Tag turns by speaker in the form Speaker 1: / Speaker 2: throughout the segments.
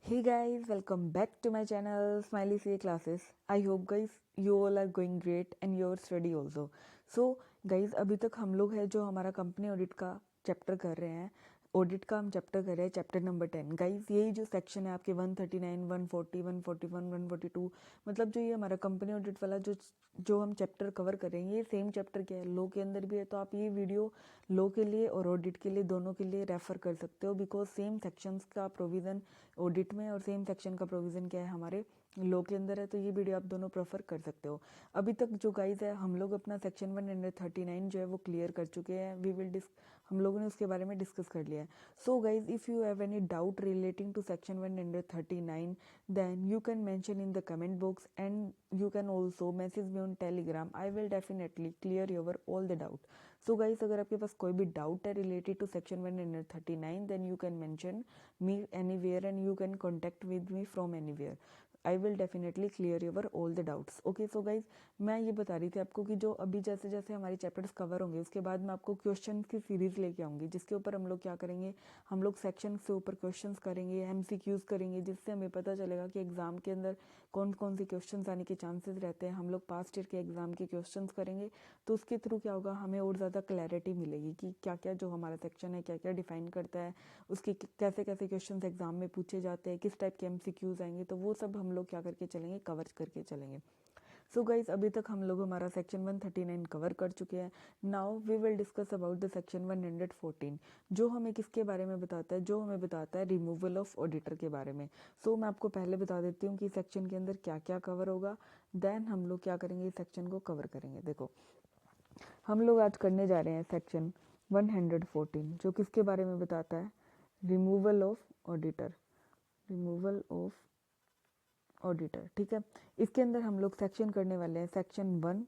Speaker 1: Hey guys, welcome back to my channel Smiley CA Classes. I hope guys you all are going great and your study also. So guys, अभी तक हम लोग है जो हमारा company audit का chapter कर रहे हैं, ऑडिट का हम चैप्टर कर रहे हैं, चैप्टर नंबर 10। गाइज यही जो सेक्शन है आपके 139, 140, 141, 142, मतलब जो ये हमारा कंपनी ऑडिट वाला जो हम चैप्टर कवर कर रहे हैं, ये सेम चैप्टर क्या है, लॉ के अंदर भी है। तो आप ये वीडियो लॉ के लिए और ऑडिट के लिए दोनों के लिए रेफर कर सकते हो, बिकॉज सेम सेक्शंस का प्रोविज़न ऑडिट में और सेम सेक्शन का प्रोविज़न क्या है हमारे लॉ के अंदर है। तो ये वीडियो आप दोनों प्रेफर कर सकते हो। अभी तक जो गाइज है हम लोग अपना सेक्शन 139 जो है वो क्लियर कर चुके हैं। हम लोगों ने उसके बारे में डिस्कस कर लिया है। So guys if you have any doubt relating to section 139 then you can mention in the comment box and you can also message me on telegram. I will definitely clear your all the doubt. So guys, अगर आपके पास कोई भी doubt है related to section 139 then you can mention me anywhere and you can contact with me from anywhere. I will definitely clear your all the doubts. Okay, so guys, मैं ये बता रही थी आपको कि जो अभी जैसे जैसे हमारे चैप्टर्स कवर होंगे उसके बाद मैं आपको क्वेश्चन की सीरीज लेके आऊँगी, जिसके ऊपर हम लोग क्या करेंगे, हम लोग सेक्शन से ऊपर क्वेश्चंस करेंगे, MCQs करेंगे, जिससे हमें पता चलेगा कि एग्जाम के अंदर कौन कौन सी क्वेश्चंस आने के चांसेस रहते हैं। हम लोग पास्ट ईयर के एग्जाम के क्वेश्चंस करेंगे, तो उसके थ्रू क्या होगा, हमें और ज़्यादा क्लैरिटी मिलेगी कि क्या क्या जो हमारा सेक्शन है क्या क्या डिफाइन करता है, उसके कैसे कैसे क्वेश्चंस एग्जाम में पूछे जाते हैं, किस टाइप के MCQs आएंगे, तो वो सब हम लोग क्या करके चलेंगे, कवर करके चलेंगे। सो गाइज अभी तक हम लोग हमारा सेक्शन 139 कवर कर चुके हैं। Now we will discuss about the section 114 जो हमें किसके बारे में बताता है, जो हमें बताता है रिमूवल ऑफ ऑडिटर के बारे में। सो मैं आपको पहले बता देती हूँ कि सेक्शन के अंदर क्या क्या कवर होगा, देन हम लोग क्या करेंगे, इस सेक्शन को कवर करेंगे। देखो हम लोग आज करने जा रहे हैं सेक्शन 114 जो किसके बारे में बताता है, removal of auditor, removal of auditor. ठीक है, इसके अंदर हम लोग सेक्शन करने वाले हैं section 1,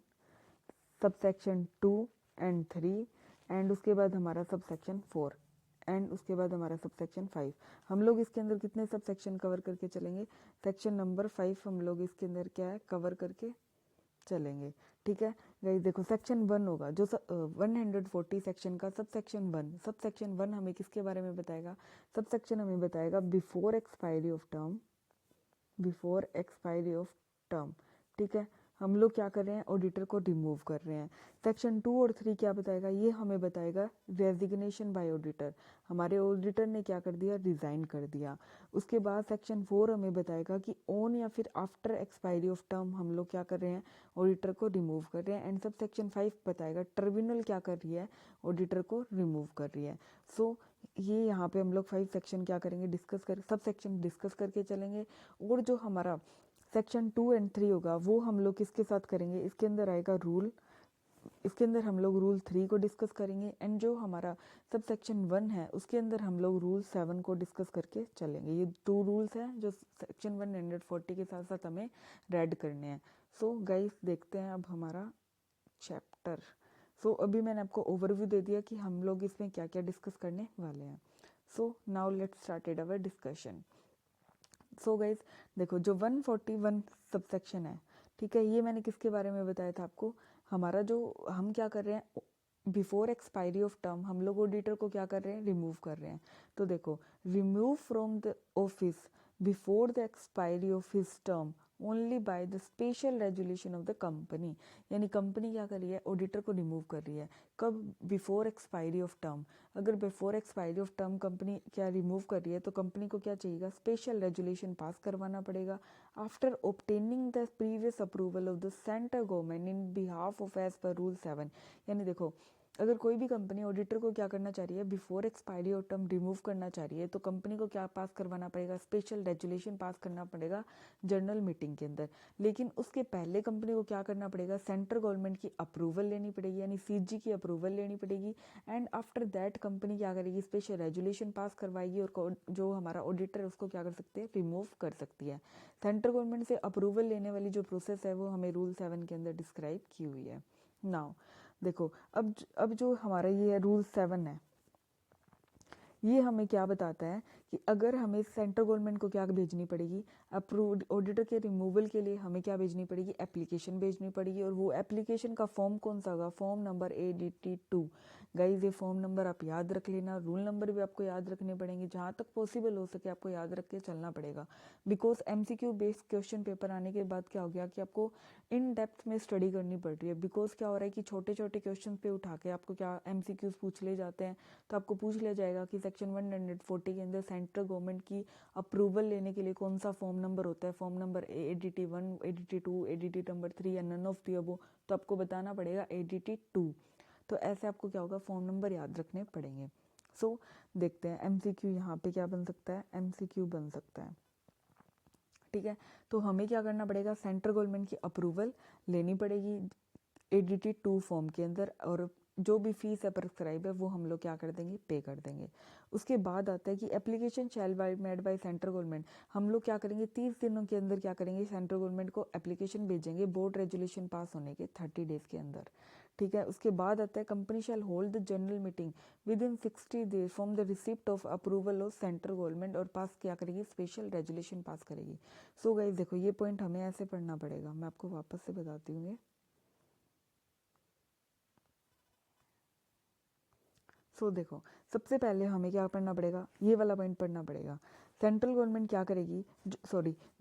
Speaker 1: sub section 2 and 3 and उसके बाद हमारा सब सेक्शन 4 एंड उसके बाद हमारा सब सेक्शन 5। हम लोग इसके अंदर कितने सब सेक्शन कवर करके चलेंगे, सेक्शन नंबर 5 हम लोग इसके अंदर क्या है कवर करके चलेंगे। ठीक है गाइस, देखो सेक्शन 1 होगा जो 140 सेक्शन का सब सेक्शन 1, सब सेक्शन 1 हमें किसके बारे में बताएगा, सब सेक्शन हमें बताएगा before expiry of term, before expiry of term. ठीक है, हम लोग क्या कर रहे हैं, ऑडिटर को रिमूव कर रहे हैं। सेक्शन 2 और 3 क्या बताएगा, ये हमें बताएगा रेजिग्नेशन बाय ऑडिटर, हमारे ऑडिटर ने क्या कर दिया, रिजाइन कर दिया। उसके बाद सेक्शन 4 हमें बताएगा कि ऑन या फिर आफ्टर एक्सपायरी ऑफ टर्म हम लोग क्या कर रहे हैं, ऑडिटर को रिमूव कर रहे हैं। एंड सब सेक्शन 5 बताएगा ट्रिब्यूनल क्या कर रही है, ऑडिटर को रिमूव कर रही है। सो ये यहाँ पे हम लोग 5 सेक्शन क्या करेंगे, सब सेक्शन डिस्कस करके चलेंगे। और जो हमारा सेक्शन 2 एंड 3 होगा वो हम लोग किसके साथ करेंगे, इसके अंदर आएगा रूल, इसके अंदर हम लोग रूल 3 को डिस्कस करेंगे। एंड जो हमारा सब सेक्शन 1 है उसके अंदर हम लोग रूल 7 को डिस्कस करके चलेंगे। ये 2 रूल्स हैं जो सेक्शन 140 के साथ साथ हमें रेड करने हैं। सो गाइस देखते हैं अब हमारा चैप्टर। सो अभी मैंने आपको ओवरव्यू दे दिया कि हम लोग इसमें क्या क्या डिस्कस करने वाले हैं। So now let's started our discussion. So guys देखो जो 141 सबसेक्शन है, ठीक है, ये मैंने किसके बारे में बताया था आपको, हमारा जो हम क्या कर रहे हैं, बिफोर एक्सपायरी ऑफ टर्म हम लोग ऑडिटर को क्या कर रहे हैं, रिमूव कर रहे हैं। तो देखो remove from the office before the expiry of his term only by the special resolution of the company, यानी कंपनी क्या कर रही है, ऑडिटर को रिमूव कर रही है। कब, बिफोर एक्सपायरी ऑफ टर्म। अगर before expiry of term company क्या रिमूव कर रही है तो कंपनी को क्या चाहिएगा, स्पेशल रेजुलेशन पास करवाना पड़ेगा after obtaining the previous approval of the central government in behalf of as per rule 7। यानी देखो अगर कोई भी कंपनी ऑडिटर को क्या करना चाह रही है, before expiry of term remove करना चाह रही है, तो कंपनी को क्या पास करवाना पड़ेगा, स्पेशल रेजुलेशन पास करना पड़ेगा जनरल मीटिंग के अंदर। लेकिन उसके पहले कंपनी को क्या करना पड़ेगा, सेंट्रल गवर्नमेंट की अप्रूवल लेनी पड़ेगी, यानी CG की अप्रूवल लेनी पड़ेगी। एंड आफ्टर दैट कंपनी क्या करेगी, स्पेशल रेजुलेशन पास करवाएगी और जो हमारा ऑडिटर है उसको क्या कर सकते हैं, रिमूव कर सकती है। सेंट्रल गवर्नमेंट से अप्रूवल लेने वाली जो प्रोसेस है वो हमें रूल 7 के अंदर डिस्क्राइब की हुई है। नाउ देखो अब जो हमारा ये रूल 7 है, ये हमें क्या बताता है कि अगर हमें सेंट्रल गवर्नमेंट को क्या भेजनी पड़ेगी, अप्रूव्ड ऑडिटर के रिमूवल के लिए हमें क्या भेजनी पड़ेगी, एप्लीकेशन भेजनी पड़ेगी। और वो एप्लीकेशन का फॉर्म कौन सा होगा, फॉर्म नंबर ADT2, गाइज ये फॉर्म नंबर आप याद रख लेना, रूल नंबर भी आपको याद रखने पड़ेंगे, जहाँ तक पॉसिबल हो सके आपको याद रख के चलना पड़ेगा। Because MCQ based question paper आने के बाद क्या हो गया कि आपको इन डेप्थ में स्टडी करनी पड़ रही है। बिकॉज क्या हो रहा है कि छोटे छोटे क्वेश्चन पे उठा के आपको क्या MCQs पूछ ले जाते हैं। तो आपको पूछ लिया जाएगा कि सेक्शन 140 के अंदर सेंट्रल गवर्नमेंट की अप्रूवल लेने के लिए कौन सा फॉर्म नंबर होता है, form number ADT 1, ADT 2, ADT number 3 या नन ऑफ दी अबव। तो आपको बताना पड़ेगा ADT 2। तो ऐसे आपको क्या होगा, फॉर्म नंबर याद रखने पड़ेंगे। सो देखते हैं MCQ यहाँ पे क्या बन सकता है, MCQ बन सकता है। ठीक है, तो हमें क्या करना पड़ेगा, सेंट्रल गवर्नमेंट की अप्रूवल लेनी पड़ेगी ADT 2 फॉर्म के अंदर, और जो भी फीस है प्रिस्क्राइब है वो हम लोग क्या कर देंगे, पे कर देंगे। उसके बाद आता है कि application shall be made by central government. हम लोग क्या करेंगे, 30 दिनों के अंदर क्या करेंगे, सेंट्रल गवर्नमेंट को एप्लीकेशन भेजेंगे बोर्ड रेजुलेशन पास होने के 30 डेज के अंदर। ठीक है, उसके बाद आता है company shall hold the general meeting with in 60 days from the receipt of approval of central government, और पास क्या करेगी, स्पेशल रेजुलेशन पास करेगी। सो गाइस देखो ये पॉइंट हमें ऐसे पढ़ना पड़ेगा, मैं आपको वापस से बताती हूँ। सो देखो सबसे पहले हमें क्या पढ़ना पड़ेगा, ये वाला पॉइंट पढ़ना पड़ेगा। सेंट्रल गवर्नमेंट क्या करेगी,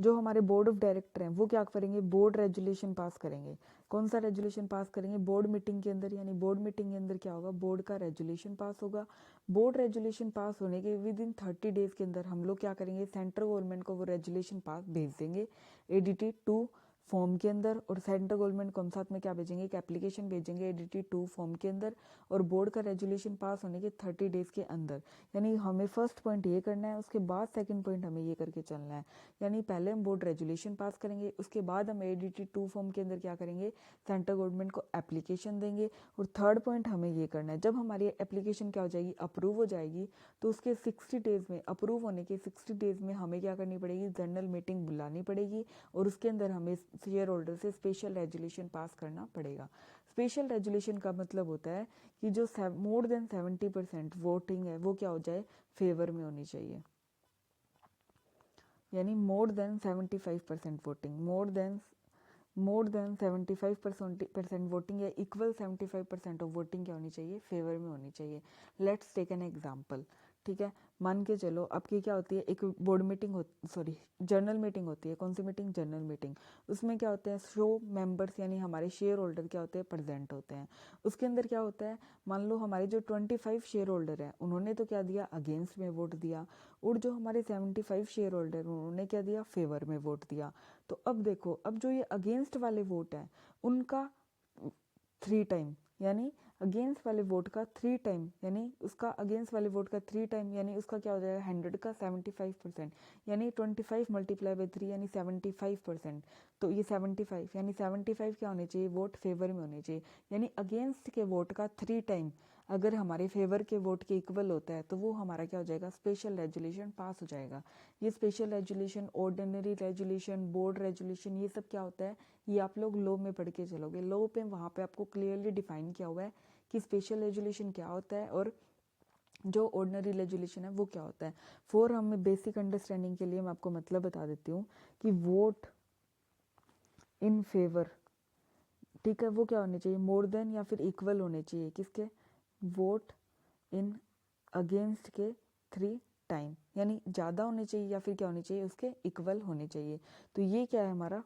Speaker 1: जो हमारे बोर्ड ऑफ डायरेक्टर हैं वो क्या करेंगे, बोर्ड रेजुलेशन पास करेंगे। कौन सा रेजुलेशन पास करेंगे, बोर्ड मीटिंग के अंदर, यानी बोर्ड मीटिंग के अंदर क्या होगा, बोर्ड का रेजुलेशन पास होगा। बोर्ड रेजुलेशन पास होने के विद इन 30 डेज के अंदर हम लोग क्या करेंगे, सेंट्रल गवर्नमेंट को वो रेजुलेशन पास भेज देंगे ADT 2 फॉर्म के अंदर, और सेंट्रल गवर्नमेंट को हम साथ में क्या भेजेंगे, एक एप्लीकेशन भेजेंगे ADT 2 फॉर्म के अंदर, और बोर्ड का रेजुलेशन पास होने के 30 डेज के अंदर। यानी हमें फर्स्ट पॉइंट ये करना है, उसके बाद सेकंड पॉइंट हमें ये करके चलना है। यानी पहले हम बोर्ड रेजुलेशन पास करेंगे, उसके बाद हम ADT 2 फॉर्म के अंदर क्या करेंगे, सेंट्रल गवर्नमेंट को एप्लीकेशन देंगे, और थर्ड पॉइंट हमें ये करना है, जब हमारी एप्लीकेशन क्या हो जाएगी, अप्रूव हो जाएगी, तो उसके 60 डेज में, अप्रूव होने के 60 डेज में हमें क्या करनी पड़ेगी, जनरल मीटिंग बुलानी पड़ेगी, और उसके अंदर हमें शेयर होल्डर से स्पेशल रेजुलेशन पास करना पड़ेगा। स्पेशल रेजुलेशन का मतलब होता है कि जो मोर देन 70% वोटिंग है वो क्या हो जाए, फेवर में होनी चाहिए। यानी more than 75% voting, more than 75% voting या इक्वल 75% ऑफ वोटिंग क्या होनी चाहिए, फेवर में होनी चाहिए। Let's take an example. ठीक है, मान के चलो आपकी क्या होती है, एक board meeting sorry journal meeting होती है। कौन सी मीटिंग, जर्नल मीटिंग। उसमें क्या होते हैं, शो मेंबर्स यानी हमारे शेयर होल्डर क्या होते हैं, प्रेजेंट होते हैं। उसके अंदर क्या होता है, मान लो हमारे जो 25 शेयर होल्डर हैं उन्होंने तो क्या दिया, अगेंस्ट में वोट दिया, और जो हमारे 75 शेयर होल्डर उन्होंने क्या दिया, फेवर में वोट दिया। तो अब देखो, अब जो ये अगेंस्ट वाले वोट हैं उनका 3 टाइम, यानी अगेंस्ट वाले वोट का 3 टाइम, यानी उसका अगेंस्ट वाले वोट का 3 टाइम, यानी उसका क्या हो जाएगा, 100 का 75%, यानी 25 मल्टीप्लाई बाई 3 यानी 75%। तो ये 75 यानी 75 क्या होने चाहिए, वोट फेवर में होने चाहिए। यानी अगेंस्ट के वोट का 3 टाइम अगर हमारे फेवर के वोट के इक्वल होता है तो वो हमारा क्या हो जाएगा, स्पेशल रेजुलेशन पास हो जाएगा। ये special resolution, ordinary resolution, board resolution, ये सब क्या होता है, ये आप लोग लॉ में पढ़ के चलोगे। लॉ पे वहाँ पे आपको क्लियरली डिफाइन किया हुआ है कि स्पेशल रेजुलेशन क्या होता है और जो ऑर्डिनरी रेजुलेशन है वो क्या होता है। फॉर हमें बेसिक अंडरस्टैंडिंग के लिए मैं आपको मतलब बता देती हूँ कि वोट इन फेवर, ठीक है, वो क्या होने चाहिए, मोर देन या फिर इक्वल होने चाहिए किसके, वोट इन अगेंस्ट के 3 टाइम, यानी ज़्यादा होने चाहिए या फिर क्या होने चाहिए, उसके इक्वल होने चाहिए। तो ये क्या है हमारा,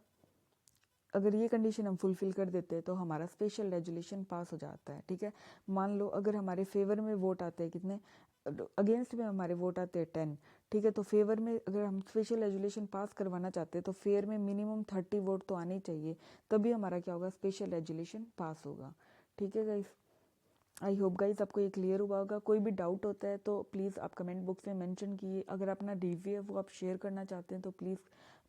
Speaker 1: अगर ये कंडीशन हम फुलफिल कर देते हैं तो हमारा स्पेशल रेजुलेशन पास हो जाता है। ठीक है, मान लो अगर हमारे फेवर में वोट आते हैं कितने, अगेंस्ट में हमारे वोट आते हैं 10। ठीक है, तो फेवर में अगर हम स्पेशल रेजुलेशन पास करवाना चाहते हैं तो फेयर में मिनिमम 30 वोट तो आने चाहिए, तभी हमारा क्या होगा, स्पेशल रेजुलेशन पास होगा। ठीक है गाइस, आई होप गाइस आपको ये क्लियर हुआ होगा। कोई भी डाउट होता है तो प्लीज़ आप कमेंट बॉक्स में मेंशन कीजिए। अगर अपना रिव्यू है वो आप शेयर करना चाहते हैं तो प्लीज़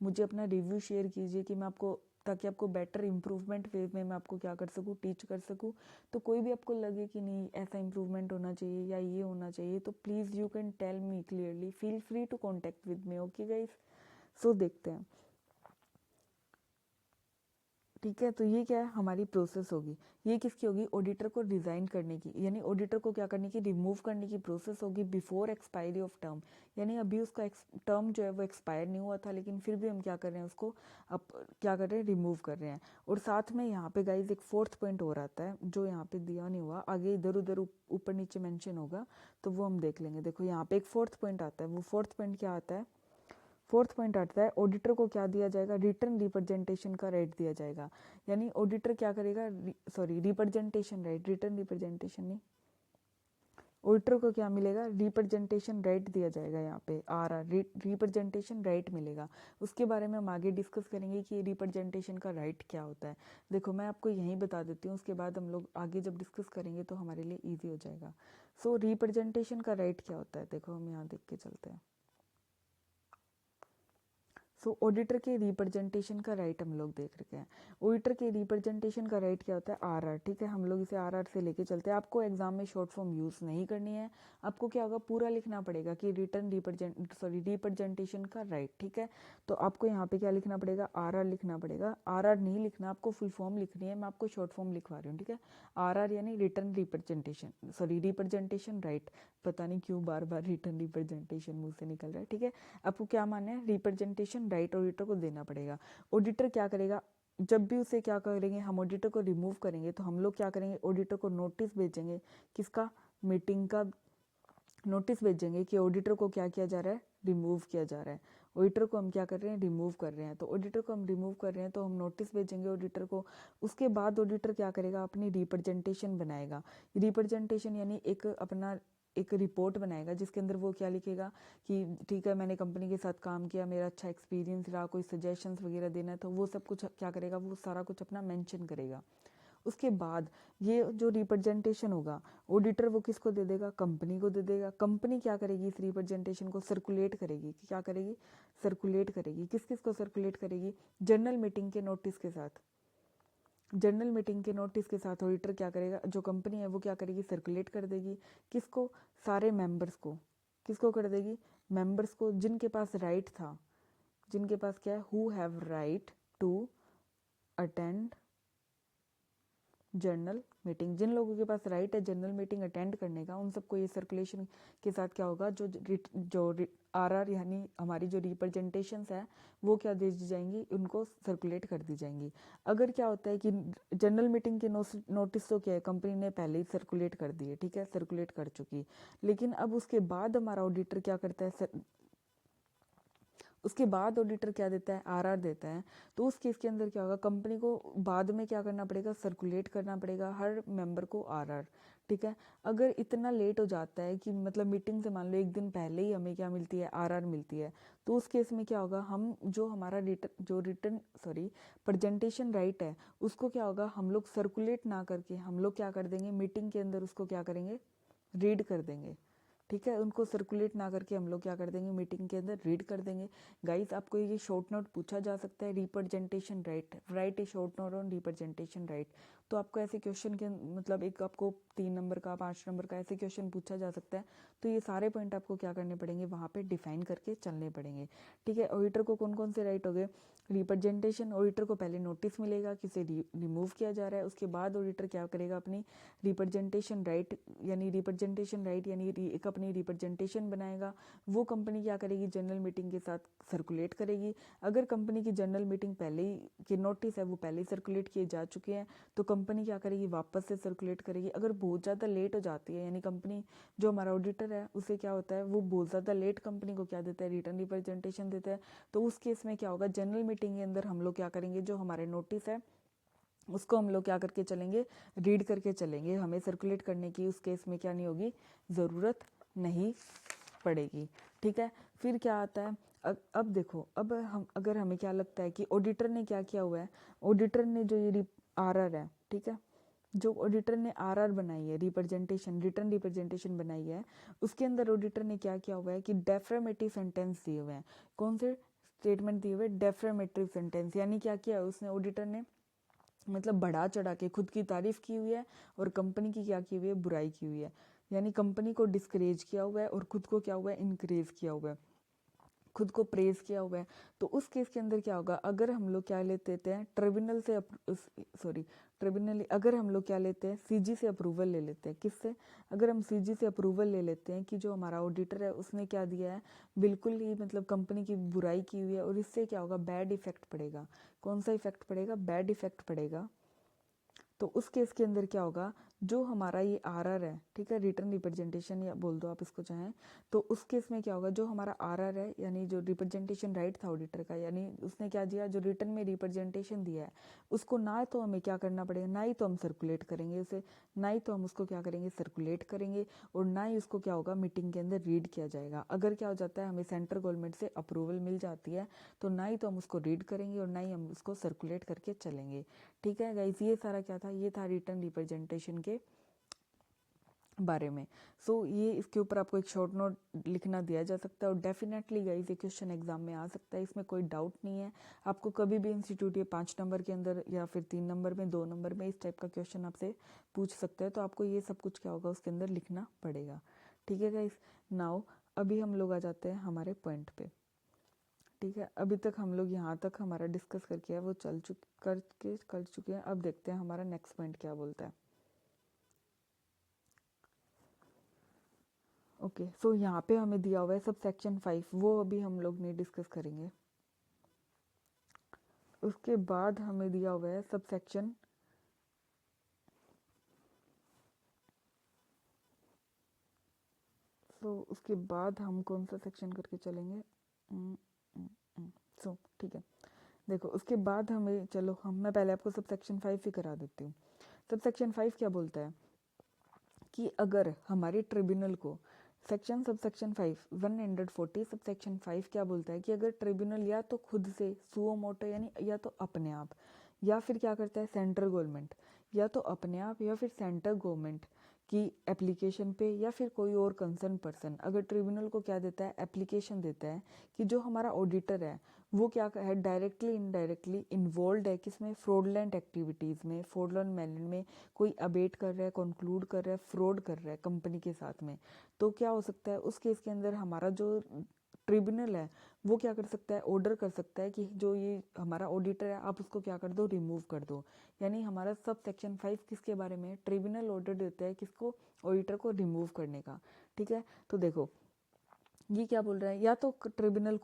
Speaker 1: मुझे अपना रिव्यू शेयर कीजिए कि मैं आपको, ताकि आपको बेटर इम्प्रूवमेंट वे में मैं आपको क्या कर सकूँ, टीच कर सकूँ। तो कोई भी आपको लगे कि नहीं ऐसा इम्प्रूवमेंट होना चाहिए या ये होना चाहिए तो please you can tell me clearly, feel free to contact with me. Okay guys, so देखते हैं। ठीक है। तो ये क्या है, हमारी प्रोसेस होगी। ये किसकी होगी, ऑडिटर को रिज़ाइन करने की, यानी ऑडिटर को क्या करने की, रिमूव करने की प्रोसेस होगी बिफोर एक्सपायरी ऑफ टर्म। यानी अभी उसका टर्म जो है वो एक्सपायर नहीं हुआ था, लेकिन फिर भी हम क्या कर रहे हैं, उसको अब क्या कर रहे हैं, रिमूव कर रहे हैं। और साथ में यहाँ पे गाइज एक फोर्थ पॉइंट और आता है जो यहाँ पे दिया नहीं हुआ, आगे इधर उधर ऊपर नीचे मेंशन होगा, तो वो हम देख लेंगे। देखो यहाँ पे एक फोर्थ पॉइंट आता है। वो फोर्थ पॉइंट क्या आता है, फोर्थ पॉइंट आता है, ऑडिटर को क्या दिया जाएगा, रिटर्न रिप्रेजेंटेशन का राइट दिया जाएगा। यानी ऑडिटर क्या करेगा, sorry representation right, written representation नहीं, ऑडिटर को क्या मिलेगा, रिप्रेजेंटेशन राइट दिया जाएगा। यहाँ पे आर रिप्रेजेंटेशन राइट मिलेगा। उसके बारे में हम आगे डिस्कस करेंगे कि रिप्रेजेंटेशन का राइट क्या होता है। देखो मैं आपको यहीं बता देती हूँ, उसके बाद हम लोग आगे जब डिस्कस करेंगे तो हमारे लिए ईजी हो जाएगा। सो रिप्रेजेंटेशन का राइट क्या होता है, देखो हम यहाँ देख के चलते हैं। सो ऑडिटर के रिप्रेजेंटेशन का राइट हम लोग देख रखे हैं। ऑडिटर के रिप्रेजेंटेशन का राइट क्या होता है, आरआर। ठीक है, हम लोग इसे आरआर से लेके चलते हैं। आपको एग्जाम में शॉर्ट फॉर्म यूज़ नहीं करनी है, आपको क्या होगा, पूरा लिखना पड़ेगा कि रिप्रेजेंटेशन का राइट। ठीक है, तो आपको यहाँ पे क्या लिखना पड़ेगा, आरआर लिखना पड़ेगा। आरआर नहीं लिखना, आपको फुल फॉर्म लिखनी है, मैं आपको शॉर्ट फॉर्म लिखवा रही हूँ। ठीक है, आरआर यानी written representation, sorry representation right. पता नहीं क्यों बार बार रिटर्न रिप्रेजेंटेशन मुंह से निकल रहा है। ठीक है, आपको क्या मानना है, रिप्रेजेंटेशन राइट ऑडिटर को देना पड़ेगा। ऑडिटर क्या करेगा, जब भी उसे क्या करेंगे, हम ऑडिटर को रिमूव करेंगे तो हम लोग क्या करेंगे, ऑडिटर को नोटिस भेजेंगे, किसका, मीटिंग का नोटिस भेजेंगे कि ऑडिटर को क्या किया जा रहा है, रिमूव किया जा रहा है। ऑडिटर को हम क्या कर रहे हैं, रिमूव कर रहे हैं। तो ऑडिटर को हम रिमूव कर रहे हैं तो हम नोटिस भेजेंगे ऑडिटर को। उसके बाद ऑडिटर क्या करेगा, अपनी रिप्रेजेंटेशन बनाएगा। रिप्रेजेंटेशन यानी एक अपना एक रिपोर्ट बनाएगा जिसके अंदर वो क्या लिखेगा कि ठीक है, मैंने कंपनी के साथ काम किया, मेरा अच्छा एक्सपीरियंस रहा, कोई सजेशंस वगैरह देना है तो वो सब कुछ क्या करेगा, वो सारा कुछ अपना मेंशन करेगा। उसके बाद ये जो रिप्रेजेंटेशन होगा, ऑडिटर वो किसको दे देगा, कंपनी को दे देगा। कंपनी क्या करेगी, इस रिप्रेजेंटेशन को सर्कुलेट करेगी। क्या करेगी, सर्कुलेट करेगी। किस किस को सर्कुलेट करेगी, जनरल मीटिंग के नोटिस के साथ। जनरल मीटिंग के नोटिस के साथ ऑडिटर क्या करेगा, जो कंपनी है वो क्या करेगी, सर्कुलेट कर देगी। किसको, सारे मेंबर्स को। किसको कर देगी, मेंबर्स को, जिनके पास राइट था, जिनके पास क्या है, who have right to attend general meeting. जिन लोगों के पास राइट है जनरल मीटिंग अटेंड करने का, उन सबको ये सर्कुलेशन के साथ क्या होगा, जो आरआर यानी हमारी जो रिप्रेजेंटेशंस है वो क्या दे दी जाएंगी, उनको सर्कुलेट कर दी जाएंगी। अगर क्या होता है कि जनरल मीटिंग के नोटिस तो क्या है, कंपनी ने पहले ही सर्कुलेट कर दिए, ठीक है, सर्कुलेट कर चुकी। लेकिन अब उसके बाद हमारा ऑडिटर क्या करता है, उसके बाद ऑडिटर क्या देता है, आरआर देता है। तो उस केस के अंदर क्या होगा, कंपनी को बाद में क्या करना पड़ेगा, सर्कुलेट करना पड़ेगा हर मेंबर को आरआर। ठीक है, अगर इतना लेट हो जाता है कि मतलब मीटिंग से मान लो एक दिन पहले ही हमें क्या मिलती है, आरआर मिलती है, तो उस केस में क्या होगा, हम जो हमारा रिटर्न सॉरी प्रेजेंटेशन राइट है उसको क्या होगा, हम लोग सर्कुलेट ना करके हम लोग क्या कर देंगे, मीटिंग के अंदर उसको क्या करेंगे, रीड कर देंगे। ठीक है, उनको सर्कुलेट ना करके हम लोग क्या कर देंगे, मीटिंग के अंदर रीड कर देंगे। गाइस आपको ये शॉर्ट नोट पूछा जा सकता है, representation right, right A short note on representation right. तो आपको ऐसे क्वेश्चन के मतलब एक आपको 3 नंबर का 5 नंबर का ऐसे क्वेश्चन पूछा जा सकता है। तो ये सारे पॉइंट आपको क्या करने पड़ेंगे, वहाँ पे डिफाइन करके चलने पड़ेंगे। ठीक है, ऑडिटर को कौन कौन से राइट हो गए, रिप्रेजेंटेशन, ऑडिटर को पहले नोटिस मिलेगा कि इसे रिमूव किया जा रहा है। उसके बाद ऑडिटर क्या करेगा, अपनी रिप्रेजेंटेशन राइट यानी एक अपनी रिप्रेजेंटेशन बनाएगा। वो कंपनी क्या करेगी, जनरल मीटिंग के साथ सर्कुलेट करेगी। अगर कंपनी की जनरल मीटिंग पहले ही की नोटिस है वो पहले ही सर्कुलेट किए जा चुके हैं तो कंपनी क्या करेगी, वापस से सर्कुलेट करेगी। अगर बहुत ज़्यादा लेट हो जाती है, यानी कंपनी जो हमारा ऑडिटर है उसे क्या होता है, वो बहुत ज़्यादा लेट कंपनी को क्या देता है, रिटर्न रिप्रेजेंटेशन देता है। तो उस केस में क्या होगा, जनरल मीटिंग के अंदर हम लोग क्या करेंगे, जो हमारे नोटिस है उसको हम लोग क्या करके चलेंगे, रीड करके चलेंगे। हमें सर्कुलेट करने की उस केस में क्या नहीं होगी, ज़रूरत नहीं पड़ेगी। ठीक है, फिर क्या आता है, अब देखो, अब हम अगर हमें क्या लगता है कि ऑडिटर ने क्या किया हुआ है, ऑडिटर ने जो ये आरआर है, ठीक है, जो ऑडिटर ने आरआर बनाई है, रिप्रेजेंटेशन रिटर्न रिप्रेजेंटेशन बनाई है, उसके अंदर ऑडिटर ने क्या किया हुआ है कि डेफ्रेमेटिव सेंटेंस दिए हुए हैं। कौन से स्टेटमेंट दिए हुए, डेफ्रेमेटिव सेंटेंस, यानी क्या किया है उसने, ऑडिटर ने मतलब बढ़ा चढ़ा के खुद की तारीफ की हुई है और कंपनी की क्या की हुई है, बुराई की हुई है। यानी कंपनी को डिस्करेज किया हुआ है और खुद को क्या हुआ है, इनकरेज किया हुआ है। खुद को प्रेज किया हुआ है। तो उस केस के अंदर क्या होगा, अगर हम लोग क्या लेते हैं ट्रिब्यूनल से ट्रिब्यूनल, अगर हम लोग क्या लेते हैं सीजी से अप्रूवल ले लेते हैं। किससे? अगर हम सीजी से अप्रूवल ले लेते हैं कि जो हमारा ऑडिटर है उसने क्या दिया है, बिल्कुल ही मतलब कंपनी की बुराई की हुई है, और इससे क्या होगा, बैड इफेक्ट पड़ेगा। कौन सा इफेक्ट पड़ेगा? बैड इफेक्ट पड़ेगा। तो उस केस के अंदर क्या होगा, जो हमारा ये आरआर है, ठीक है, रिटर्न रिप्रेजेंटेशन या बोल दो आप इसको चाहें, तो उस केस में क्या होगा, जो हमारा आरआर है यानी जो रिप्रेजेंटेशन राइट था ऑडिटर का, यानी उसने क्या दिया, जो रिटर्न में रिप्रेजेंटेशन दिया है उसको ना तो हमें क्या करना पड़ेगा, ना ही तो हम सर्कुलेट करेंगे उसे, ना ही तो हम उसको क्या करेंगे, सर्कुलेट करेंगे, और ना ही उसको क्या होगा मीटिंग के अंदर रीड किया जाएगा। अगर क्या हो जाता है, हमें सेंट्रल गवर्नमेंट से अप्रूवल मिल जाती है तो ना ही तो हम उसको रीड करेंगे और ना ही हम उसको सर्कुलेट करके चलेंगे। ठीक है गाइस, ये सारा क्या था, ये था रिटर्न रिप्रेजेंटेशन के बारे में। ये इसके ऊपर आपको एक शॉर्ट नोट लिखना दिया जा सकता है, और डेफिनेटली गाइस ये क्वेश्चन एग्जाम में आ सकता है, इसमें कोई डाउट नहीं है। आपको कभी भी इंस्टीट्यूट ये 5 नंबर के अंदर या फिर 3 नंबर में, 2 नंबर में इस टाइप का क्वेश्चन आपसे पूछ सकता है, तो आपको ये सब कुछ क्या होगा उसके अंदर लिखना पड़ेगा। ठीक है गाइस, नाउ अभी हम लोग आ जाते हैं हमारे पॉइंट पे। ठीक है, अभी तक हम लोग यहाँ तक हमारा डिस्कस करके है वो कर चुके हैं। अब देखते हैं हमारा नेक्स्ट पॉइंट क्या बोलता है। ओके, यहाँ पे हमें दिया हुआ है सब सेक्शन 5, वो अभी हम लोग नहीं डिस्कस करेंगे। उसके बाद हमें दिया हुआ है सब सेक्शन उसके बाद हम कौन सा सेक्शन करके चलेंगे। ठीक है, देखो उसके बाद हमें, चलो मैं पहले आपको सब सेक्शन 5 ही करा देती हूँ। सब सेक्शन 5 क्या बोलता है कि अगर हमारे ट्रिब्यूनल को सब सेक्शन 5 140 सब सेक्शन 5 क्या बोलता है कि अगर ट्रिब्यूनल या तो खुद से सुओ मोटो यानी या तो अपने आप, या फिर क्या करता है सेंट्रल गवर्नमेंट, या तो अपने आप या फिर सेंट्रल गवर्नमेंट की एप्लीकेशन पे, या फिर कोई और कंसर्न पर्सन अगर ट्रिब्यूनल को क्या देता है, एप्लीकेशन देता है कि जो हमारा ऑडिटर है वो क्या है, डायरेक्टली इनडायरेक्टली इन्वॉल्व है किसमें, फ्रॉडलेंट एक्टिविटीज़ में, फ्रॉडलेंट मैनर में कोई अबेट कर रहा है, कंक्लूड कर रहा है, फ्रॉड कर रहा है कंपनी के साथ में, तो क्या हो सकता है उस केस के अंदर हमारा जो ट्रिब्यूनल है वो क्या कर सकता है, ऑर्डर कर सकता है कि जो ये हमारा ऑडिटर है आप उसको क्या कर दो, रिमूव कर दो। यानी हमारा सब सेक्शन 5 किसके बारे में, ट्रिब्यूनल ऑर्डर देता है किसको, ऑडिटर को रिमूव करने का। ठीक है, तो देखो ये क्या बोल रहा है, या तो ट्रिब्यूनल